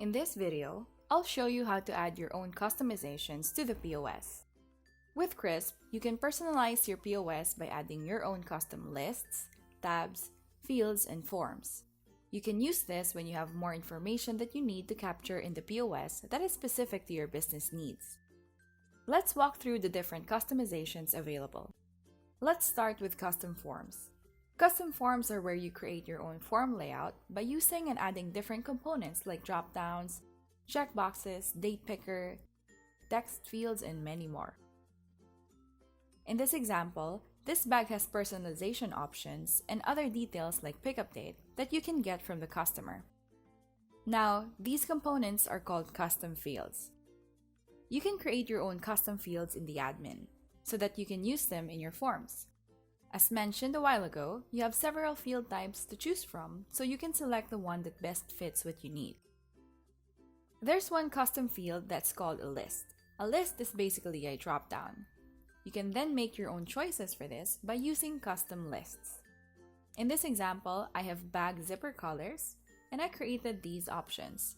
In this video, I'll show you how to add your own customizations to the POS. With KRISP, you can personalize your POS by adding your own custom lists, tabs, fields, and forms. You can use this when you have more information that you need to capture in the POS that is specific to your business needs. Let's walk through the different customizations available. Let's start with custom forms. Custom forms are where you create your own form layout by using and adding different components like drop-downs, checkboxes, date picker, text fields, and many more. In this example, this bag has personalization options and other details like pickup date that you can get from the customer. Now, these components are called custom fields. You can create your own custom fields in the admin so that you can use them in your forms. As mentioned a while ago, you have several field types to choose from, so you can select the one that best fits what you need. There's one custom field that's called a list. A list is basically a drop-down. You can then make your own choices for this by using custom lists. In this example, I have bag zipper colors, and I created these options.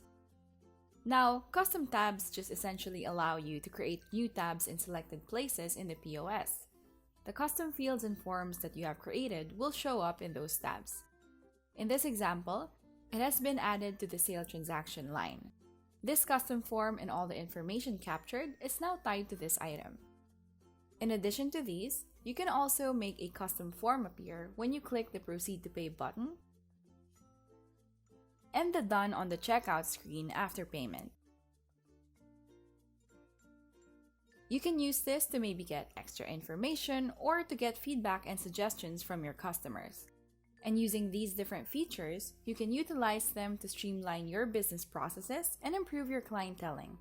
Now, custom tabs just essentially allow you to create new tabs in selected places in the POS. The custom fields and forms that you have created will show up in those tabs. In this example, it has been added to the sale transaction line. This custom form and all the information captured is now tied to this item. In addition to these, you can also make a custom form appear when you click the Proceed to Pay button and the Done on the checkout screen after payment. You can use this to maybe get extra information or to get feedback and suggestions from your customers. And using these different features, you can utilize them to streamline your business processes and improve your clienteling.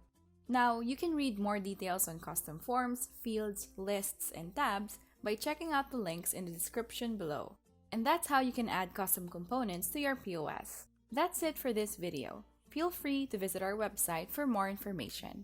Now, you can read more details on custom forms, fields, lists, and tabs by checking out the links in the description below. And that's how you can add custom components to your POS. That's it for this video. Feel free to visit our website for more information.